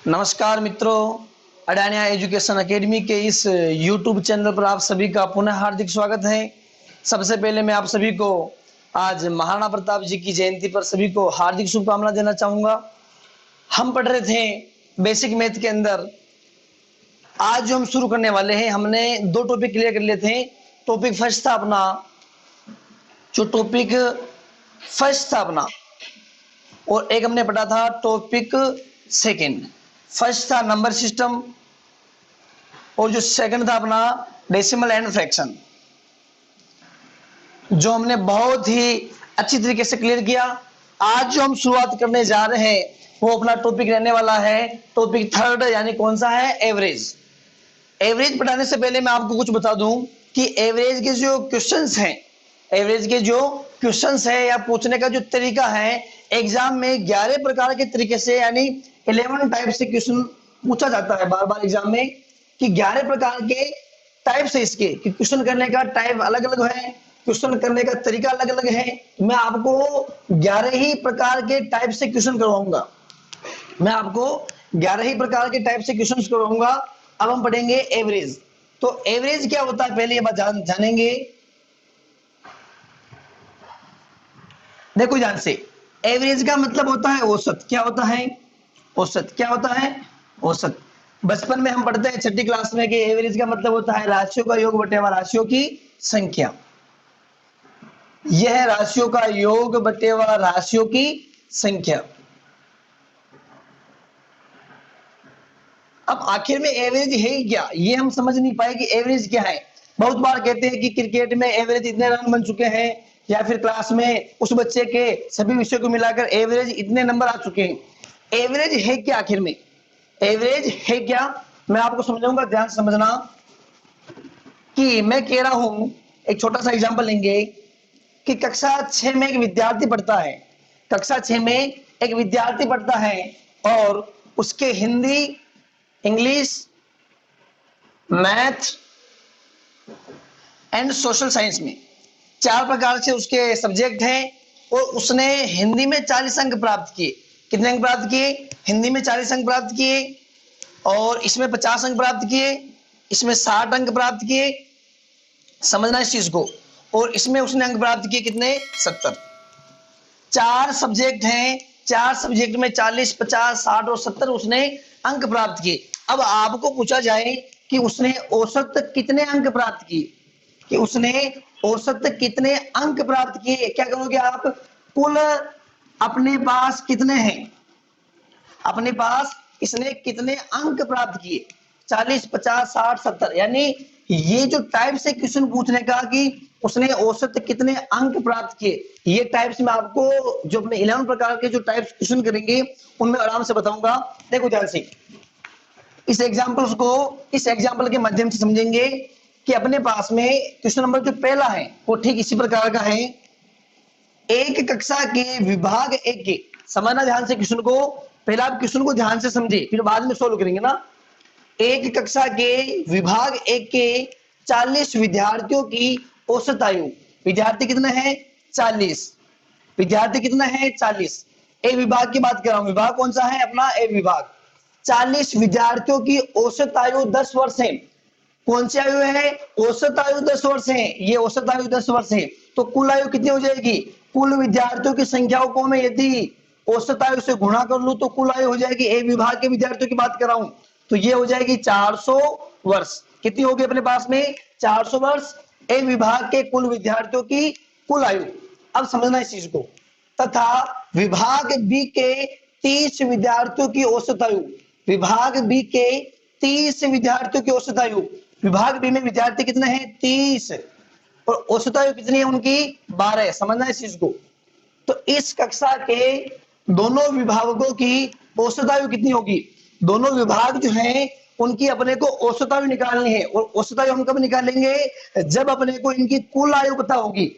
नमस्कार मित्रों, अडानिया education academy के इस YouTube चैनल पर आप सभी का पुनः हार्दिक स्वागत है। सबसे पहले मैं आप सभी को आज महाराणा प्रताप जी की जयंती पर सभी को हार्दिक शुभकामना देना चाहूंगा। हम पढ़ रहे थे बेसिक मैथ के अंदर। आज जो हम शुरू करने वाले हैं, हमने दो टॉपिक क्लियर कर लिए थे। टॉपिक फर्स्ट था अपना और एक हमने पढ़ा था टॉपिक सेकंड। फर्स्ट था नंबर सिस्टम और जो सेकंड था अपना डेसिमल एंड फ्रैक्शन, जो हमने बहुत ही अच्छी तरीके से क्लियर किया। आज जो हम शुरुआत करने जा रहे हैं वो अपना टॉपिक रहने वाला है टॉपिक थर्ड, यानी कौन सा है, एवरेज। एवरेज पढ़ाने से पहले मैं आपको कुछ बता दूं कि एवरेज के जो क्वेश्चंस हैं, या पूछने का जो तरीका है, एग्जाम में 11 प्रकार के तरीके से यानी 11 टाइप से क्वेश्चन पूछा जाता है बार बार एग्जाम में, कि 11 प्रकार के टाइप से इसके कि क्वेश्चन करने का टाइप अलग अलग है, क्वेश्चन करने का तरीका अलग अलग है। मैं आपको 11 ही प्रकार के टाइप से क्वेश्चन करवाऊंगा। अब हम पढ़ेंगे एवरेज। तो एवरेज क्या होता है पहले ये बात जानेंगे। देखो ध्यान से, एवरेज का मतलब होता है औसत। क्या होता है औसत। बचपन में हम पढ़ते हैं छठी क्लास में कि एवरेज का मतलब होता है राशियों का योग बटेवा राशियों की संख्या। यह है राशियों का योग बटेवा राशियों की संख्या। अब आखिर में एवरेज है क्या, ये हम समझ नहीं पाए कि एवरेज क्या है। बहुत बार कहते हैं कि क्रिकेट में एवरेज इतने रन बन चुके हैं, या फिर क्लास में उस बच्चे के सभी विषयों को मिलाकर एवरेज इतने नंबर आ चुके हैं। एवरेज है क्या, आखिर में एवरेज है क्या, मैं आपको समझाऊंगा, ध्यान से समझना। कि मैं कह रहा हूं, एक छोटा सा एग्जांपल लेंगे कि कक्षा 6 में एक विद्यार्थी पढ़ता है और उसके Hindi, English, math and social science में 4 प्रकार से उसके सब्जेक्ट हैं, और उसने हिंदी में 40 अंक प्राप्त किए। कितने अंक प्राप्त किए? हिंदी में 40 अंक प्राप्त किए, और इसमें 50 अंक प्राप्त किए, इसमें 60 अंक प्राप्त किए। समझना इस चीज को। और इसमें उसने अंक प्राप्त किए कितने? 70। 4 सब्जेक्ट हैं, 4 सब्जेक्ट में 40, 50, 60 और 70 उसने अंक प्राप्त किए। अब आपको पूछा जाए कि उसने औसत कितने अंक प्राप्त किए, क्या करोगे आप? कुल अपने पास कितने हैं, अपने पास इसने कितने अंक प्राप्त किए, 40, 50, 60, 70। यानी ये जो टाइप से क्वेश्चन पूछने का कि उसने औसत कितने अंक प्राप्त किए, ये टाइप्स में आपको जो अपने 11 प्रकार के जो टाइप्स क्वेश्चन करेंगे उनमें आराम से बताऊंगा। देखो ध्यान से, इस एग्जांपल के माध्यम से समझेंगे कि अपने पास में क्वेश्चन नंबर जो पहला है वो ठीक इसी प्रकार का है। एक कक्षा के विभाग 1 के, समझना ध्यान से क्वेश्चन को, पहले आप क्वेश्चन को ध्यान से समझे फिर बाद में सोल्व करेंगे ना। एक कक्षा के विभाग 1 के 40 विद्यार्थियों की औसत आयु, विद्यार्थी कितने हैं? 40 विद्यार्थी कितना है? 40। ए विभाग की बात कर रहा हूं, विभाग कौन सा है अपना? ए विभाग। 40 विद्यार्थियों की औसत आयु 10 वर्ष है। कौन सी आयु है? औसत आयु 10 वर्ष है। ये औसत आयु 10 वर्ष है, तो कुल आयु कितनी हो जाएगी? कुल विद्यार्थियों की संख्याओं को मैं यदि औसत आयु से गुणा कर लूं तो कुल आयु हो जाएगी। ए विभाग के विद्यार्थियों की बात कर रहा हूं, तो ये हो जाएगी 400 वर्ष। कितनी होगी अपने पास में? 400 वर्ष। ए विभाग के कुल विद्यार्थियों की कुल आयु। अब समझना इस चीज को। तथा विभाग बी के 30 विद्यार्थियों की औसत आयु, विभाग बी के 30 विद्यार्थियों की औसत आयु, विभाग बी में विद्यार्थी कितने हैं? 30, और औसत आयु कितनी है उनकी? 12। समझना इस चीज को। तो इस कक्षा के दोनों विभागों की औसत आयु कितनी होगी? दोनों विभाग जो हैं उनकी अपने को औसत आयु निकालनी है, और औसत आयु हम कब निकालेंगे? जब अपने को इनकी कुल आयु पता होगी।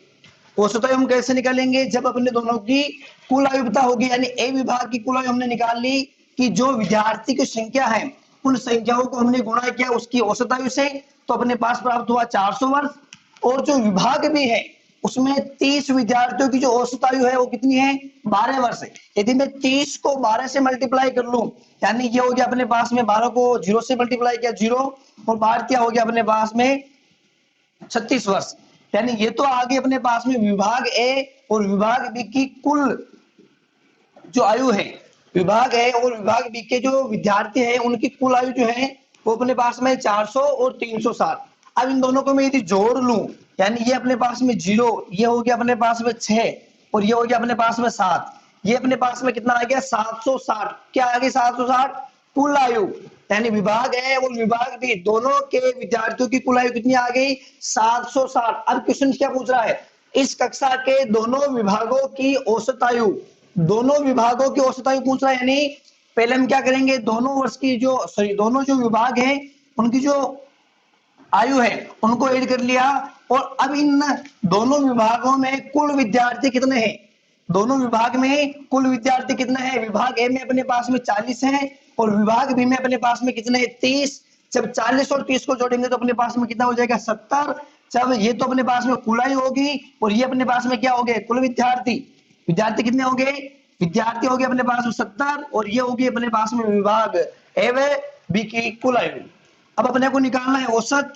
औसत आयु हम कैसे निकालेंगे? जब अपने दोनों की कुल आयु पता होगी। यानी ए विभाग की कुल आयु हमने निकाल ली कि जो विद्यार्थी की संख्या है उन संख्याओं को हमने गुणा किया उसकी औसत आयु से, तो अपने पास प्राप्त हुआ 400 वर्ष। और जो विभाग भी है उसमें 30 विद्यार्थियों की जो औसत आयु है वो कितनी है, 12 वर्ष है। यदि मैं 30 को 12 से मल्टीप्लाई कर लूं, यानी ये हो गया अपने पास में 12 को 0 से मल्टीप्लाई किया 0 और 12 हो गया अपने पास में 36 वर्ष। यानी ये तो आ गई अपने पास में विभाग ए और विभाग बी की कुल जो आयु है। विभाग ए और विभाग बी के जो विद्यार्थी हैं उनकी कुल आयु जो है वो अपने पास में 400 और 360। अब इन दोनों को मैं यदि जोड़ लूं, यानी ये अपने पास में 0, ये हो गया अपने पास में 6 और ये हो गया अपने पास में 7, ये अपने पास में कितना आ गया 760। क्या आ गई 760 कुल आयु, यानी विभाग ए और विभाग बी दोनों के विद्यार्थियों की कुल आयु कितनी आ गई 760। अब क्वेश्चन क्या पूछ रहा है, इस कक्षा के दोनों विभागों की औसत आयु, दोनों विभागों की औसत आयु पूछ रहा है। यानी पहले हम क्या करेंगे, दोनों वर्ष की जो दोनों जो विभाग हैं उनकी जो आयु है उनको ऐड कर लिया और अब इन दोनों विभागों में कुल विद्यार्थी कितने हैं, दोनों विभाग में कुल विद्यार्थी कितने हैं, विभाग ए में अपने पास में 40 हैं और विभाग बी में अपने पास में कितने हैं 30। जब 40 और 30 को जोड़ेंगे तो अपने पास में कितना हो जाएगा 70। जब ये तो अपने पास में कुल आयु होगी और ये अपने पास में क्या हो गए कुल विद्यार्थी, विद्यार्थी कितने हो गए, विद्यार्थी हो गए अपने पास में 70 और ये होगी अपने पास में विभाग ए व बी की कुल आयु। अब अपने को निकालना है औसत,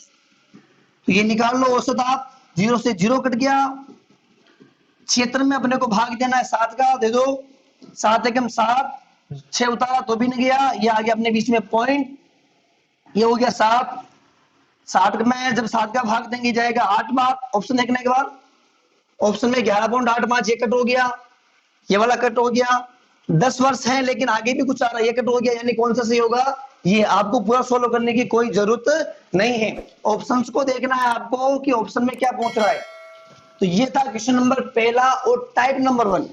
तो ये निकाल लो औसत आप, 0 से 0 कट गया, क्षेत्र में अपने को भाग देना है 7 का, दे दो 7 एकम 7, 6 उतारा तो भी नहीं गया, ये आ गया अपने बीच में पॉइंट, ये हो गया 7, 60 में जब 7 का भाग देंगे जाएगा 8 बार। ऑप्शन देखने के बाद ऑप्शन में 11.85 ये कट हो गया, ये वाला कट हो गया। 10 वर्ष है लेकिन आगे भी कुछ आ रहा है, ये कट हो गया, यानी कौन सा सही होगा, ये आपको पूरा सोल्व करने की कोई जरूरत नहीं है, ऑप्शंस को देखना है आपको कि ऑप्शन में क्या पूछ रहा है। तो ये था क्वेश्चन नंबर पहला और टाइप नंबर 1।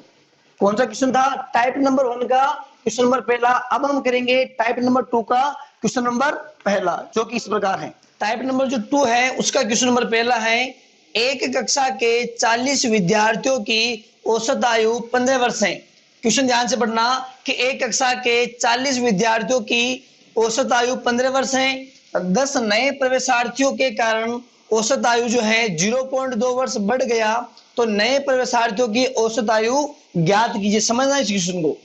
कौन सा क्वेश्चन था, टाइप नंबर 1 का क्वेश्चन नंबर पहला। अब हम करेंगे टाइप नंबर 2 का क्वेश्चन नंबर पहला, जो कि इस प्रकार है। टाइप नंबर जो 2 है उसका क्वेश्चन नंबर पहला है, एक कक्षा के 40 विद्यार्थियों की औसत आयु 15 वर्ष है। क्वेश्चन ध्यान से पढ़ना कि एक कक्षा के 40 विद्यार्थियों की औसत आयु 15 वर्ष है। 10 नए प्रवेशार्थियों के कारण औसत आयु जो है 0.2 वर्ष बढ़ गया, तो नए प्रवेशार्थियों की औसत आयु ज्ञात कीजिए। समझना इस क्वेश्चन को।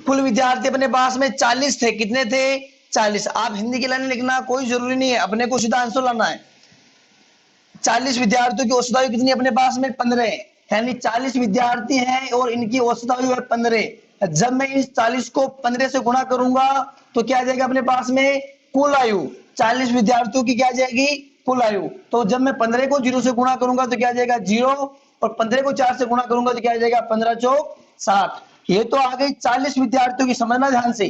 कुल विद्यार्थी अपने पास में 40 थे, कितने थे 40। आप हिंदी की लाइन लिखना कोई जरूरी नहीं है, अपने को सीधा आंसर लाना है। 40 विद्यार्थियों की औसत आयु कितनी अपने पास में 15 है, यानी 40 विद्यार्थी हैं और इनकी औसत आयु है 15। जब मैं इस 40 को 15 से गुणा करूंगा तो क्या आ जाएगा अपने पास में कुल आयु, 40 विद्यार्थियों की क्या आ जाएगी कुल आयु। तो जब मैं 15 को 0 से गुणा करूंगा तो क्या आ जाएगा 0 और 15 को 4 से गुणा करूंगा तो क्या आ जाएगा 15 चौक 60। ये तो आ गई 40 विद्यार्थियों की, समझना ध्यान से।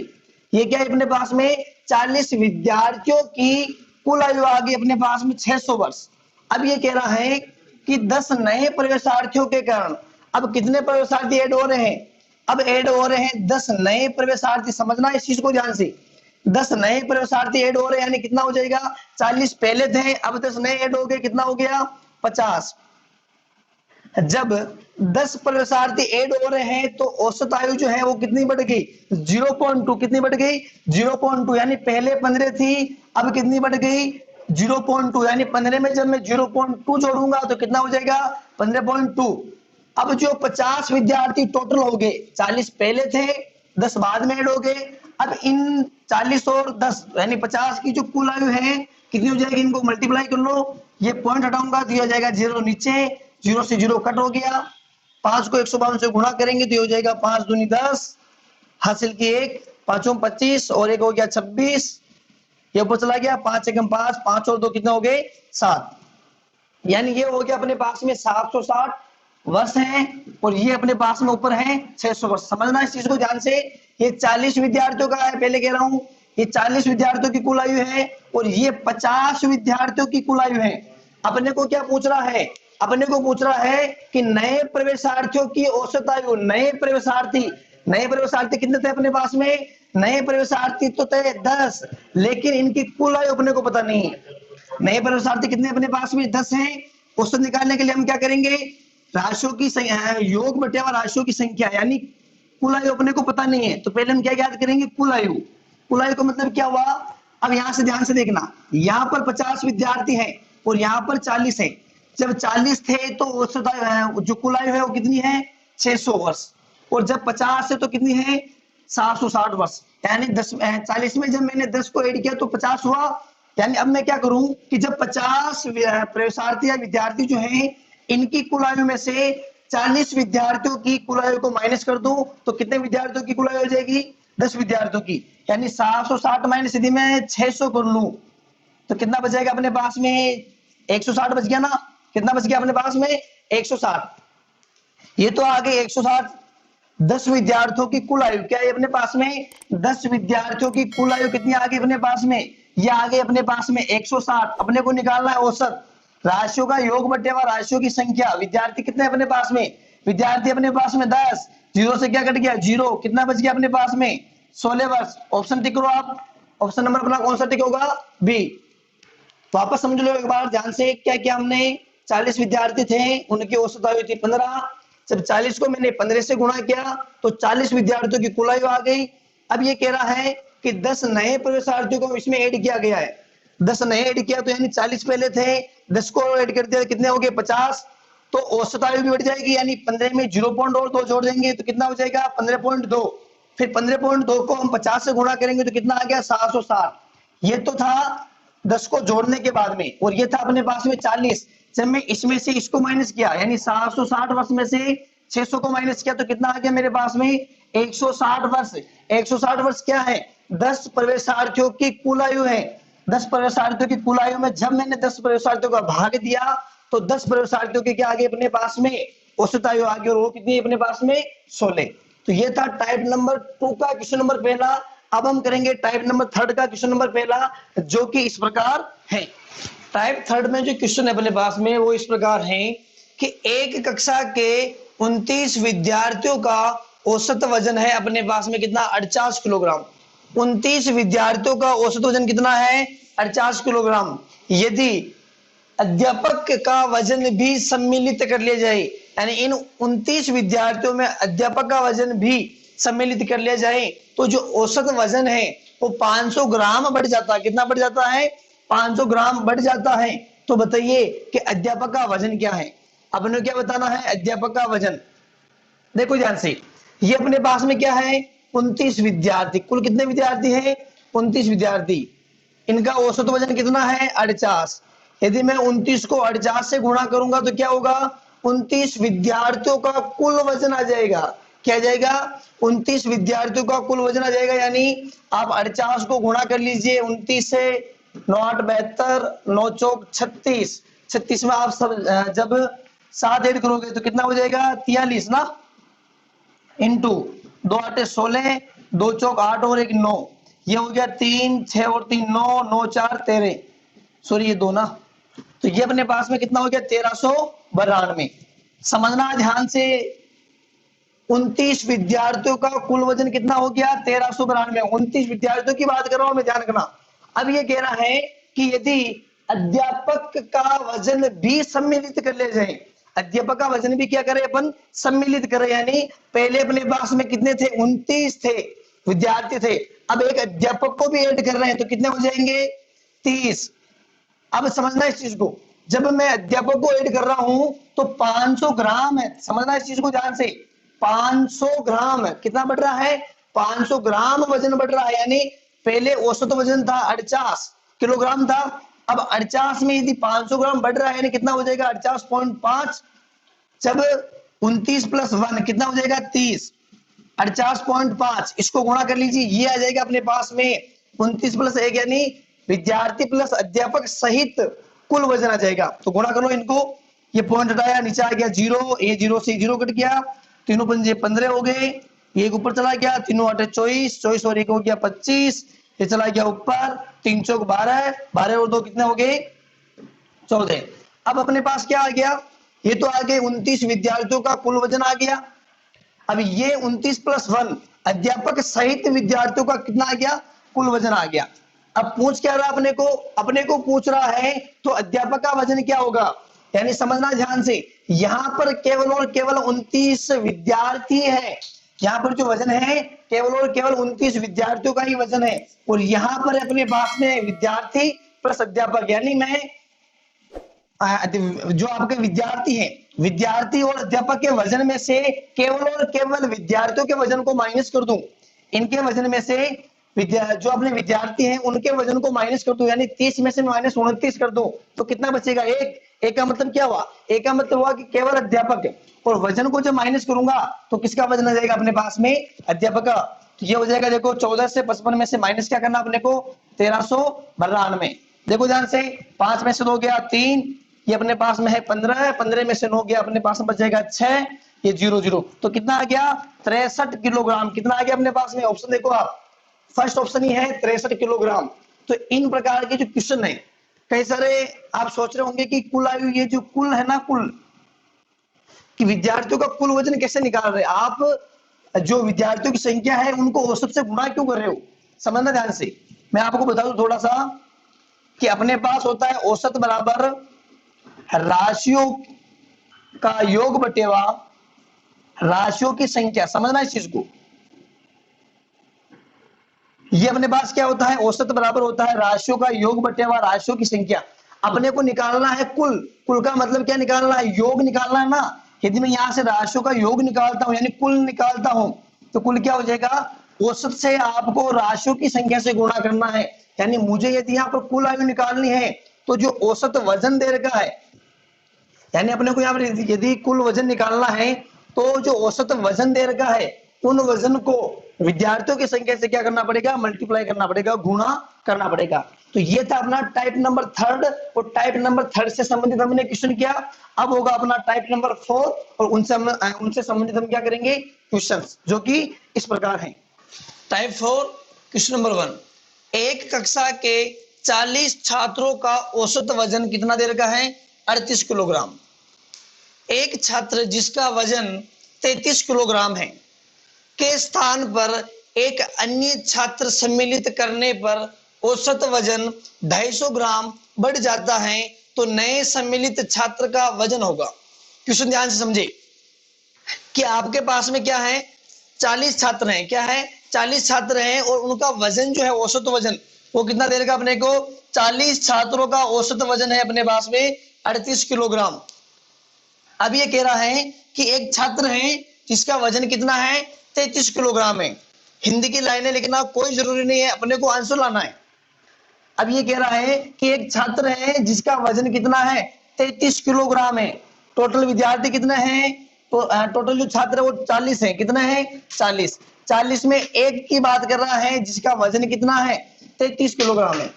ये क्या है अपने पास में 40 विद्यार्थियों की कुल आयु आ गई अपने पास में 600 वर्ष। अब ये कह रहा है कि 10 नए प्रवेशार्थियों के कारण, अब कितने प्रवेशार्थी ऐड हो रहे हैं, अब ऐड हो रहे हैं 10 नए प्रवेशार्थी। समझना इस चीज को ध्यान से, 10 नए प्रवेशार्थी ऐड हो रहे हैं, यानी कितना हो जाएगा 40 पहले थे, अब 10 नए ऐड हो गए, कितना हो गया 50। जब 10 प्रवेशार्थी ऐड हो रहे हैं तो औसत आयु जो है वो कितनी बढ़ गई 0.2, कितनी बढ़ गई 0.2, यानी पहले 15 थी अब कितनी बढ़ गई 0.2, यानी 15 में जब मैं 0.2 जोड़ूंगा तो कितना हो जाएगा 15.2। अब जो 50 विद्यार्थी टोटल हो गए, 40 पहले थे 10 बाद में ऐड हो गए, अब इन 40 और 10 यानी 50 की जो कुल आयु है कितनी हो जाएगी, इनको मल्टीप्लाई कर लो, ये पॉइंट हटाऊंगा तो ये हो जाएगा 0 नीचे, 0 से 0 कट हो गया, 5 को 152 से गुणा करेंगे तो ये हो जाएगा 5 दूनी 10, हासिल की 1, 5 25 और 1 हो गया 26, ये ऊपर चला गया 5 एकम 5, 5 और 2 कितने हो गए 7, यानी ये हो गया अपने पास में 760 वर्ष है और ये अपने पास में ऊपर है 600 वर्ष। समझना इस चीज को ध्यान से। ये 40 विद्यार्थियों का है, पहले कह रहा हूं ये 40 विद्यार्थियों की कुल आयु है और ये 50 विद्यार्थियों की कुल आयु है। अपने को क्या पूछ रहा है, अपने को पूछ रहा है कि नए प्रवेशार्थियों की औसत आयु, नए प्रवेशार्थी कितने थे अपने पास में, नए प्रवेशार्थी तो थे 10, लेकिन इनकी कुल आयु अपने को पता नहीं है। नए प्रवेशार्थी कितने अपने पास में 10 हैं। औसत निकालने के लिए हम क्या करेंगे, राशियों की योग बटेवा राशियों की संख्या, यानी कुल आयु अपने को पता नहीं है तो पहले हम क्या याद करेंगे कुल आयु। कुल आयु का मतलब क्या हुआ, अब यहां से ध्यान से देखना, यहाँ पर 50 विद्यार्थी हैं और यहाँ पर 40 है, जब 40 थे तो औसत जो कुल आयु है वो कितनी है 600 वर्ष, और जब 50 है तो कितनी है 760 वर्ष। यानी 40 में जब मैंने 10 को ऐड किया तो 50 हुआ। यानी अब मैं क्या करूं कि जब 50 प्रवेशार्थी या विद्यार्थी जो हैं इनकी कुल आयु में से 40 विद्यार्थियों की कुल आयु को माइनस कर दूं तो कितने विद्यार्थियों की कुल आयु हो जाएगी 10 विद्यार्थियों की। यानी 760 माइनस यदि मैं 600 कर लूं तो कितना बचेगा अपने पास में 160 बच गया ना। कितना बच गया अपने पास में 160। ये तो आ गए 160 10 विद्यार्थियों की कुल आयु। क्या है अपने पास में 10 विद्यार्थियों की कुल आयु कितनी आ गई अपने पास में, ये आ गई अपने पास में 160। अपने को निकालना है औसत राशियों का योग बटे हुआ राशियों की संख्या। विद्यार्थी कितने अपने पास में, विद्यार्थी अपने पास में 10, जीरो से क्या कट गया जीरो, कितना बच गया अपने पास में 16 वर्ष। ऑप्शन टिक करो आप, ऑप्शन नंबर अपना कौन सा टिक होगा बी। वापस समझ लो एक बार ध्यान से, क्या क्या हमने 40 विद्यार्थी थे उनकी औसत आयु थी 15, जब 40 को मैंने 15 से गुणा किया तो 40 विद्यार्थियों की कुल आयु आ गई। अब ये कह रहा है कि 10 नए प्रवेशार्थियों को इसमें ऐड किया गया है, 10 नए ऐड किया तो यानी 40 पहले थे, 10 को ऐड कर दिया कितने हो गए 50, तो औसत आयु भी बढ़ जाएगी। यानी 15 में 0.2 जोड़ देंगे तो कितना हो जाएगा 15.2, फिर 15.2 को हम 50 से गुणा करेंगे तो कितना आ गया 760। ये तो था 10 को जोड़ने के बाद में, और ये था अपने पास में 40। जब मैं इसमें से इसको माइनस किया यानी 760 वर्ष में से 600 को माइनस किया तो कितना आ गया मेरे पास में 160 वर्ष। 160 वर्ष क्या है 10 प्रवेशार्थियों की कुल आयु है। 10 प्रवेशार्थियों की कुल आयु में जब मैंने 10 प्रवेशार्थियों का भाग दिया तो 10 प्रवेशार्थियों के क्या आगे अपने पास में औसत आयु आ गई, और वो कितनी अपने पास में 16। तो ये था टाइप नंबर 2 का क्वेश्चन नंबर पहला। अब हम करेंगे टाइप नंबर 3 का क्वेश्चन नंबर पहला, जो कि इस प्रकार है। टाइप 3 में जो क्वेश्चन है अपने पास में वो इस प्रकार है कि एक कक्षा के 29 विद्यार्थियों का औसत वजन है अपने पास में कितना 48 किलोग्राम। 29 विद्यार्थियों का औसत वजन कितना है 48 किलोग्राम। यदि अध्यापक का वजन भी सम्मिलित कर लिया जाए, यानी इन 29 विद्यार्थियों में अध्यापक का वजन भी सम्मिलित कर लिया जाए तो जो औसत वजन है वो 500 ग्राम बढ़ जाता है। कितना बढ़ जाता है 500 ग्राम बढ़ जाता है। तो बताइए कि अध्यापक का वजन क्या है। अपने क्या बताना है अध्यापक का वजन। देखो ध्यान से, ये अपने पास में क्या है 29 विद्यार्थी, कुल कितने विद्यार्थी हैं 29 विद्यार्थी, इनका औसत वजन कितना है 48। यदि मैं 29 को 48 से गुणा करूंगा तो क्या होगा 29 विद्यार्थियों का कुल वजन आ जाएगा। क्या जाएगा 29 विद्यार्थियों का कुल वजन आ जाएगा। यानी आप 48 को गुणा कर लीजिए 29 से, 9 8 72, 9 चौक 36, 36 में आप सब जब 7 ऐड करोगे तो कितना हो जाएगा 43 ना, इंटू 2 8 16, 2 चौक 8 और 1 9, ये हो गया 3 6 और 3 9, 9 4 13, सॉरी ये 2 ना, तो ये अपने पास में कितना हो गया 1392। समझना ध्यान से, 29 विद्यार्थियों का कुल वजन कितना हो गया 1392। 29 विद्यार्थियों की बात कर रहा हूं मैं, ध्यान रखना। अब ये कह रहा है कि यदि अध्यापक का वजन भी सम्मिलित कर ले जाए, अध्यापक का वजन भी क्या करे अपन सम्मिलित करे, यानी पहले अपने पास में कितने थे 29 थे विद्यार्थी थे, अब एक अध्यापक को भी ऐड कर रहे हैं तो कितने हो जाएंगे 30। अब समझना इस चीज को, जब मैं अध्यापक को ऐड कर रहा हूं तो 500 ग्राम है, समझना इस चीज को ध्यान से, 500 ग्राम कितना बढ़ रहा है 500 ग्राम वजन बढ़ रहा है। यानी पहले औसत वजन था 48 किलोग्राम था, अब 48 में यदि 500 ग्राम बढ़ रहा है यानी कितना हो जाएगा 48.5, जब 29 प्लस 1 कितना हो जाएगा 30, 48.5 इसको गुणा कर लीजिए, ये आ जाएगा अपने पास में 29 प्लस 1 यानी विद्यार्थी प्लस अध्यापक सहित कुल वजन आ जाएगा। तो गुणा करो इनको, ये पॉइंट हटाया नीचे आ गया 0, ये 0 से 0 कट गया, तीनों पंजे 15 हो गए, ये ऊपर चला गया, तीनों 8 24, 24 और 1 हो गया 25, ये चला गया ऊपर, 3 चौक 12, 12 और 2 कितने हो गए 14। अब अपने पास क्या आ गया, ये तो आ गए 29 विद्यार्थियों का कुल वजन आ गया। अब ये 29 प्लस 1 अध्यापक सहित विद्यार्थियों का कितना आ गया कुल वजन आ गया। अब पूछ क्या रहा अपने को पूछ रहा है तो अध्यापक का वजन क्या होगा, यानी समझना ध्यान से, यहाँ पर केवल और केवल 29 विद्यार्थी है, यहाँ पर जो वजन है केवल और केवल 29 विद्यार्थियों का ही वजन है, और यहाँ पर अपने पास में विद्यार्थी प्लस अध्यापक, यानी मैं जो आपके विद्यार्थी हैं, विद्यार्थी और अध्यापक के वजन में से केवल और केवल विद्यार्थियों के वजन को माइनस कर दूं, इनके वजन में से जो अपने विद्यार्थी हैं उनके वजन को माइनस कर दूं, यानी 30 में से माइनस 29 कर दूं, तो कितना बचेगा? एक का मतलब क्या हुआ? एक का मतलब हुआ कि केवल अध्यापक, और वजन को जब माइनस करूंगा तो किसका वजन आ जाएगा अपने पास में? अध्यापक का। तो ये हो जाएगा, देखो 14 से 55 में से माइनस क्या करना अपने को? 1392। देखो ध्यान से, 5 में से 2 गया 3, ये अपने पास में है 15, 15 में से 9 गया अपने पास में बच जाएगा 6, ये 0 तो कितना आ गया? 63 किलोग्राम। कितना आ गया अपने पास में? ऑप्शन देखो आप, फर्स्ट ऑप्शन ही है 63 किलोग्राम। तो इन प्रकार के जो क्वेश्चन है, कई सारे आप सोच रहे होंगे कि कुल आयु, ये जो कुल है ना, कुल कि विद्यार्थियों का कुल वजन कैसे निकाल रहे हैं आप? जो विद्यार्थियों की संख्या है उनको औसत से गुणा क्यों कर रहे हो? समझना ध्यान से। मैं आपको बता दूं थोड़ा सा कि अपने पास होता है औसत बराबर राशियों का योग बटेवा राशियों की संख्या। समझना इस चीज को, ये अपने पास क्या होता है? औसत बराबर होता है राशियों का योग बटेवा राशियों की संख्या। अपने को निकालना है कुल। कुल का मतलब क्या निकालना है? योग निकालना है ना। यदि मैं यहां से राशियों का योग निकालता हूं, यानी कुल निकालता हूं, तो कुल क्या हो जाएगा? औसत से आपको राशियों की संख्या से गुणा करना है। यानी मुझे यदि यहाँ पर कुल आयु निकालनी है तो जो औसत वजन दे रखा है, यानी अपने को यहाँ पर यदि कुल वजन निकालना है तो जो औसत वजन दे रखा है उन वजन को विद्यार्थियों की संख्या से क्या करना पड़ेगा? मल्टीप्लाई करना पड़ेगा, गुणा करना पड़ेगा। तो ये था अपना टाइप नंबर 3, और टाइप नंबर 3 से संबंधित हमने क्वेश्चन किया। अब होगा अपना टाइप नंबर 4, और उनसे संबंधित हम क्या करेंगे? क्वेश्चंस, जो कि इस प्रकार हैं। टाइप 4 क्वेश्चन नंबर 1, एक कक्षा के 40 छात्रों का औसत वजन कितना दे रखा है? 38 किलोग्राम। एक छात्र जिसका वजन 33 किलोग्राम है के स्थान पर एक अन्य छात्र सम्मिलित करने पर औसत वजन 250 ग्राम बढ़ जाता है, तो नए सम्मिलित छात्र का वजन होगा। क्वेश्चन ध्यान से समझे कि आपके पास में क्या है? 40 छात्र हैं। क्या है? 40 छात्र हैं, और उनका वजन जो है, औसत वजन, वो कितना दे रखा अपने को? 40 छात्रों का औसत वजन है अपने पास में 38 किलोग्राम। अब ये कह रहा है कि एक छात्र है जिसका वजन कितना है? 33 किलोग्राम है। हिंदी की लाइनें लिखना कोई जरूरी नहीं है, अपने को आंसर लाना है। अब ये कह रहा है कि एक छात्र है जिसका वजन कितना है? 33 किलोग्राम है। टोटल विद्यार्थी कितने हैं? तो टोटल जो छात्र है वो 40 है। कितने हैं? 40। 40 में एक की बात कर रहा है जिसका वजन कितना है? 33 किलोग्राम है।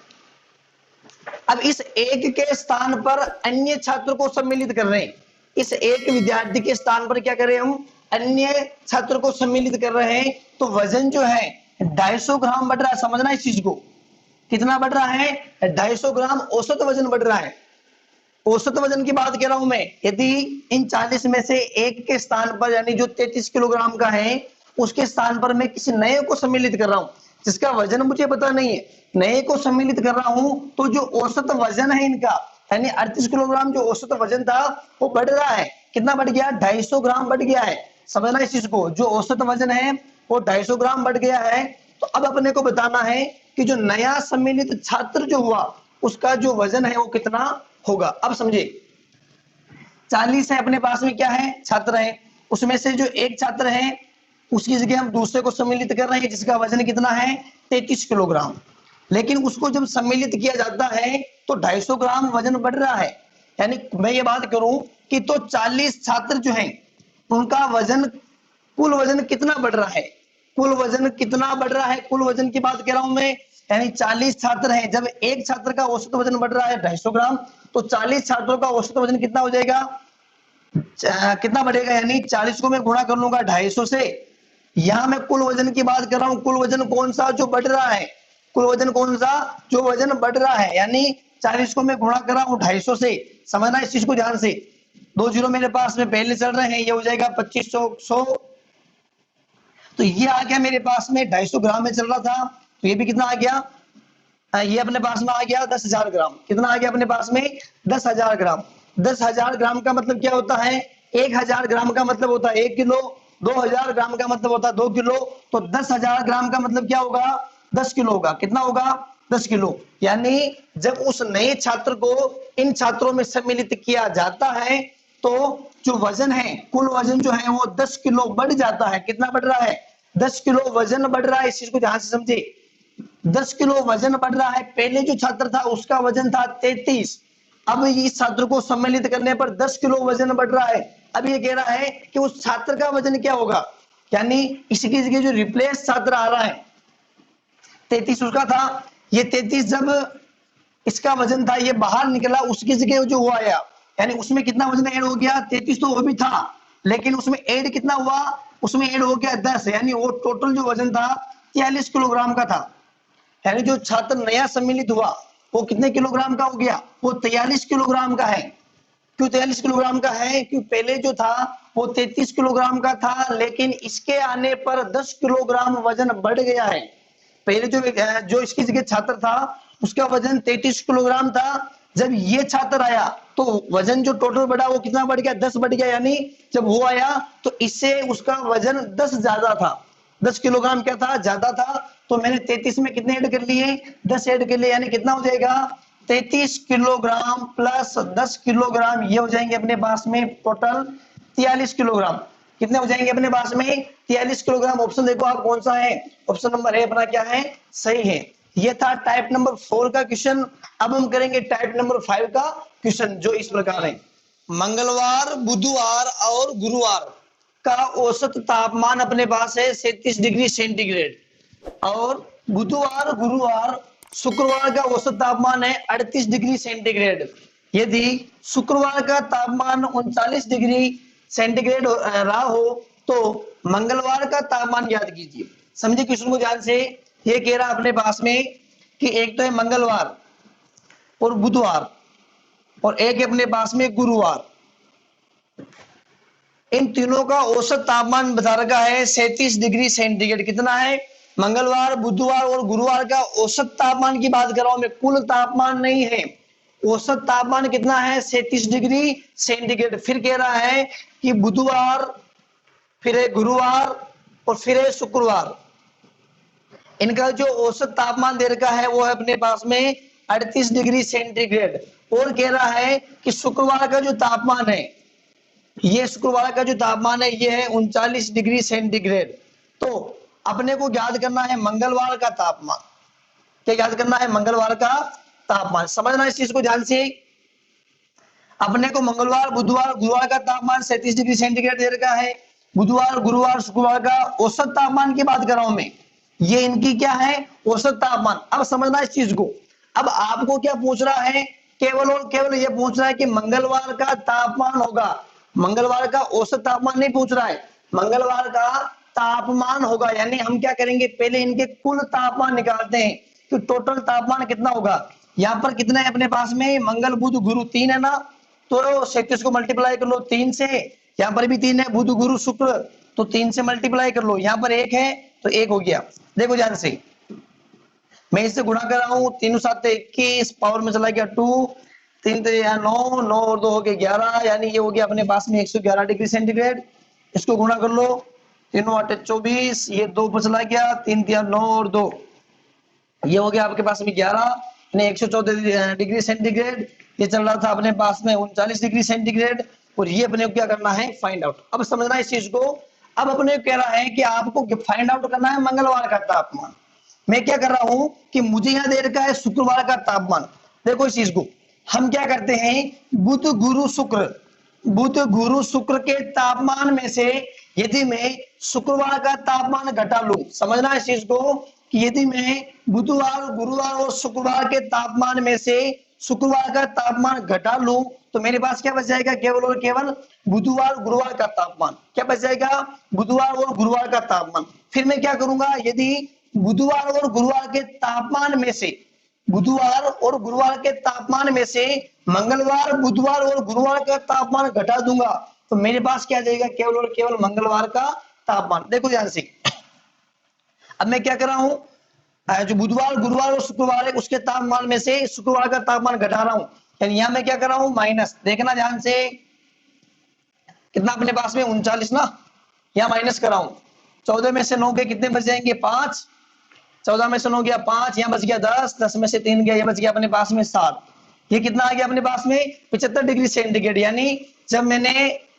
अब इस एक के स्थान पर अन्य छात्र को सम्मिलित कर रहे हैं। इस एक विद्यार्थी के स्थान पर क्या कर रहे हैं हम? अन्य छात्र को सम्मिलित कर रहे हैं। तो वजन जो है 250 ग्राम बढ़ रहा है। समझना इस चीज को, कितना बढ़ रहा है? 250 ग्राम औसत वजन बढ़ रहा है। औसत वजन की बात कर रहा हूं मैं। यदि इन 40 में से एक के स्थान पर, यानी जो 33 किलोग्राम का है, उसके स्थान पर मैं किसी नए को सम्मिलित कर रहा हूं जिसका वजन मुझे पता नहीं है, नए को सम्मिलित कर रहा हूं, तो जो औसत वजन है इनका, यानी 38 किलोग्राम जो औसत वजन था वो बढ़ रहा है। कितना बढ़ गया? 250 ग्राम बढ़ गया है। समझना इस चीज को, जो औसत वजन है वो 250 ग्राम बढ़ गया है। तो अब अपने को बताना है कि जो नया सम्मिलित छात्र जो हुआ उसका जो वजन है वो कितना होगा। अब समझे, 40 है अपने पास में, क्या है? छात्र है। उसमें से जो एक छात्र है उसकी जगह हम दूसरे को सम्मिलित कर रहे हैं जिसका वजन कितना है? 33 किलोग्राम। लेकिन उसको जब सम्मिलित किया जाता है तो 250 ग्राम वजन बढ़ रहा है। यानी मैं ये बात करूं कि तो 40 छात्र जो हैं उनका वजन, कुल वजन कितना बढ़ रहा है? कुल वजन कितना बढ़ रहा है? कुल वजन की बात कर रहा हूं मैं। यानी 40 छात्र हैं, जब एक छात्र का औसत वजन बढ़ रहा है 250 ग्राम, तो 40 छात्रों का औसत वजन कितना हो जाएगा? कितना बढ़ेगा? यानी 40 को मैं गुणा कर लूंगा 250 से। यहां मैं कुल वजन की बात कर रहा हूं। कुल वजन कौन सा जो बढ़ रहा है? कुल वजन कौन सा जो वजन बढ़ रहा है? यानी 40 को मैं गुणा कर रहा हूं 250 से। समझना इस चीज को ध्यान से। 2 जीरो मेरे पास में पहले चल रहे हैं, ये हो जाएगा 2500। तो ये आ गया मेरे पास में 250 ग्राम में चल रहा था, तो ये भी कितना आ गया? ये अपने पास में आ गया 10,000 ग्राम। कितना आ गया अपने पास में? 10,000 ग्राम। 10,000 ग्राम का मतलब क्या होता है? 1,000 ग्राम का मतलब होता है 1 किलो। 2,000 ग्राम का मतलब होता है 2 किलो। तो 10,000 ग्राम का मतलब क्या होगा? 10 किलो होगा। कितना होगा? 10 किलो। यानी जब उस नए छात्र को इन छात्रों में सम्मिलित किया जाता है तो जो वजन है, कुल वजन जो है वो 10 किलो बढ़ जाता है। कितना बढ़ रहा है? 10 किलो वजन बढ़ रहा है। इस चीज को ध्यान से समझे, 10 किलो वजन बढ़ रहा है। पहले जो छात्र था उसका वजन था 33, अब इस छात्र को सम्मिलित करने पर 10 किलो वजन बढ़ रहा है। अब ये कह रहा है कि उस छात्र का वजन क्या होगा, यानी इसकी जगह जो रिप्लेस छात्र आ रहा है 33 उसका था, ये 33 जब इसका वजन था ये बाहर निकला, उसकी जगह जो हुआ आया, यानी उसमें कितना वजन ऐड हो गया? 33 तो वो भी था, लेकिन उसमें ऐड कितना हुआ? उसमें ऐड हो गया 10, यानी वो टोटल जो वजन था 43 किलोग्राम का था। यानी जो छात्र नया सम्मिलित हुआ वो कितने किलोग्राम का हो गया? वो 43 किलोग्राम का है। क्यों 43 किलोग्राम का है? क्योंकि पहले जो था वो 33 किलोग्राम का था, लेकिन इसके आने पर 10 किलोग्राम वजन बढ़ गया है। पहले जो इसकी जगह छात्र था उसका वजन 33 किलोग्राम था, जब ये छात्र आया तो वजन जो टोटल बढ़ा वो कितना बढ़ गया? 10 बढ़ गया। यानी जब वो आया तो इससे उसका वजन 10 ज्यादा था, 10 किलोग्राम क्या था? ज्यादा था। तो मैंने 33 में कितने ऐड कर लिए? 10 ऐड कर लिए, यानी कितना हो जाएगा? 33 किलोग्राम प्लस 10 किलोग्राम, ये हो जाएंगे अपने पास में टोटल 43 किलोग्राम। कितने हो जाएंगे अपने पास में? 43 किलोग्राम। ऑप्शन देखो आप कौन सा है? ऑप्शन नंबर ए अपना क्या है? सही है। ये था टाइप नंबर 4 का क्वेश्चन। अब हम करेंगे टाइप नंबर 5 का क्वेश्चन, जो इस प्रकार है। मंगलवार, बुधवार और गुरुवार का औसत तापमान अपने पास है 37 डिग्री सेंटीग्रेड, और बुधवार, गुरुवार, शुक्रवार का औसत तापमान है 38 डिग्री सेंटीग्रेड। यदि शुक्रवार का तापमान 39 डिग्री सेंटीग्रेड रहा हो तो मंगलवार का तापमान याद कीजिए। समझे क्वेश्चन को ध्यान से। ये कह रहा अपने पास में कि एक तो है मंगलवार और बुधवार, और एक है अपने पास में गुरुवार। इन तीनों का औसत तापमान बता रखा है 37 डिग्री सेंटीग्रेड। कितना है? मंगलवार, बुधवार और गुरुवार का औसत तापमान की बात कर रहा हूं मैं, कुल तापमान नहीं है। औसत तापमान कितना है? 37 डिग्री सेंटीग्रेड। फिर कह रहा है कि बुधवार, फिर है गुरुवार और फिर है शुक्रवार, इनका जो औसत तापमान दे रखा है वो है अपने पास में 38 डिग्री सेंटीग्रेड। और कह रहा है कि शुक्रवार का जो तापमान है, ये शुक्रवार का जो तापमान है ये है 39 डिग्री सेंटीग्रेड। तो अपने को याद करना है मंगलवार का तापमान। क्या याद करना है? मंगलवार का तापमान। समझना इस चीज को ध्यान से। अपने को मंगलवार, बुधवार, गुरुवार का तापमान 37 डिग्री सेंटीग्रेड दे रखा है। बुधवार, गुरुवार, शुक्रवार का औसत तापमान की बात कर रहा हूं मैं, ये इनकी क्या है? औसत तापमान। अब समझना इस चीज को। अब आपको क्या पूछ रहा है? केवल और केवल ये पूछ रहा है कि मंगलवार का तापमान होगा, मंगलवार का औसत तापमान नहीं पूछ रहा है, मंगलवार का तापमान होगा। यानी हम क्या करेंगे? पहले इनके कुल तापमान निकालते हैं कि टोटल तापमान कितना होगा। यहाँ पर कितना है अपने पास में? मंगल, बुध, गुरु 3 है ना, तो 37 को मल्टीप्लाई कर लो 3 से। यहाँ पर भी 3 है, बुध, गुरु, शुक्र, तो 3 से मल्टीप्लाई कर लो। यहाँ पर 1 है तो 1 हो गया। देखो ध्यान से, मैं इससे गुणा कर रहा हूँ, 3 7 21, पावर में चला गया 2, 3 9, 9 और 2 हो गए 11, यानी ये हो गया अपने पास में 111 डिग्री सेंटीग्रेड। इसको गुणा कर लो, 3 8 24, ये 2 पर चला गया, 3 3 9 और 2, ये हो गया आपके पास में 11, 114 डिग्री सेंटीग्रेड। ये चल रहा था अपने पास में 39 डिग्री सेंटीग्रेड, और ये अपने को क्या करना है? Find out. अब समझना इस चीज को। अब अपने को कह रहा है कि आपको फाइंड आउट करना है मंगलवार का तापमान। मैं क्या कर रहा हूं कि मुझे यहां दे रखा है शुक्रवार का तापमान। देखो इस चीज को हम क्या करते हैं, बुध, गुरु, शुक्र, बुध, गुरु, शुक्र के तापमान में से यदि मैं शुक्रवार का तापमान घटा लूं, समझना इस चीज को, कि यदि मैं बुधवार, गुरुवार और शुक्रवार के तापमान में से शुक्रवार का तापमान घटा लूं तो मेरे पास क्या बच जाएगा? केवल और केवल बुधवार, गुरुवार का तापमान। क्या बच जाएगा? बुधवार और गुरुवार का तापमान। फिर मैं क्या करूंगा? यदि बुधवार और गुरुवार के तापमान में से, बुधवार और गुरुवार के तापमान में से मंगलवार, बुधवार और गुरुवार का तापमान घटा दूंगा तो मेरे पास क्या जाएगा? केवल और केवल मंगलवार का तापमान। देखो ध्यान से, अब मैं क्या कर रहा हूं, जो बुधवार, गुरुवार और शुक्रवार है उसके तापमान में से शुक्रवार का तापमान घटा रहा हूं, यानी यहां मैं क्या कर रहा हूं? माइनस। देखना ध्यान से, कितना अपने पास में 39 ना, यहां माइनस कर रहा हूं। 14 में से 9 के कितने बच जाएंगे? 5, 14 में से 9 गया 5, यहाँ बच गया 10, 10 में से 3 गया, ये बच गया अपने पास में 7। ये कितना आ गया अपने पास में 75 डिग्री सेंटीग्रेड। यानी जब मैंने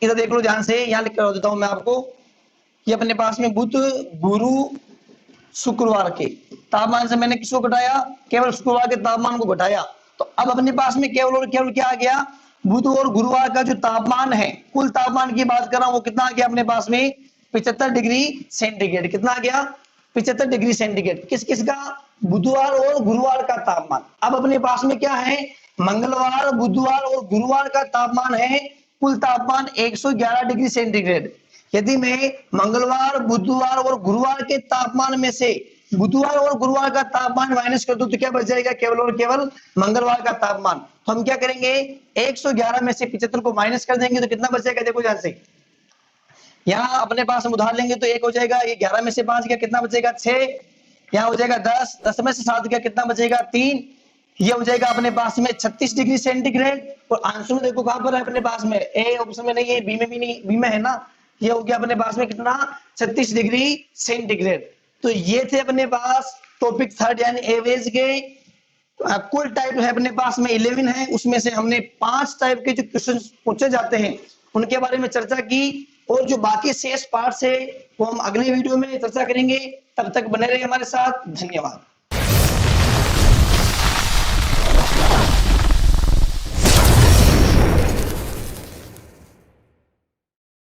इधर देख लो ध्यान से, यहाँ लिख कर देता हूं मैं आपको, ये अपने पास में बुध गुरु शुक्रवार के तापमान से मैंने किसको घटाया, केवल शुक्रवार के तापमान को घटाया। तो अब अपने पास में केवल और केवल क्या आ गया, बुध और गुरुवार का जो तापमान है, कुल तापमान की बात कर रहा हूं, वो कितना आ गया अपने पास में 75 डिग्री सेंटीग्रेड। कितना आ गया 75 डिग्री सेंटीग्रेड। किस किस का, बुधवार और गुरुवार का तापमान। अब अपने पास में क्या है, मंगलवार बुधवार और गुरुवार का तापमान है कुल तापमान 111 डिग्री सेंटीग्रेड। यदि मैं मंगलवार बुधवार और गुरुवार के तापमान में से बुधवार और गुरुवार का तापमान माइनस कर दूं तो क्या बच जाएगा, केवल और केवल मंगलवार का तापमान। तो हम क्या करेंगे, 111 में से 75 को माइनस कर देंगे तो कितना बच जाएगा, देखो ध्यान से, यहाँ अपने पास हम उधार लेंगे तो 1 हो जाएगा, ये 11 में से 5 गया, कितना बचेगा 6, यहाँ हो जाएगा 10, 10 में से 7 गया, कितना बचेगा 3, ये हो जाएगा अपने पास में 36 डिग्री सेंटीग्रेड। और आंसर में देखो कहां पर है अपने पास में, ए ऑप्शन में नहीं है, बी में भी नहीं, बी में है ना, ये हो गया अपने पास में कितना 36 डिग्री सेंटीग्रेड। तो ये थे अपने पास टॉपिक थर्ड यानी एवरेज के। कुल टाइप है अपने पास में 11 है, उसमें से हमने 5 टाइप के जो क्वेश्चन पूछे जाते हैं उनके बारे में चर्चा की, और जो बाकी शेष पार्ट है वो हम अगले वीडियो में चर्चा करेंगे। तब तक बने रहिए हमारे साथ, धन्यवाद।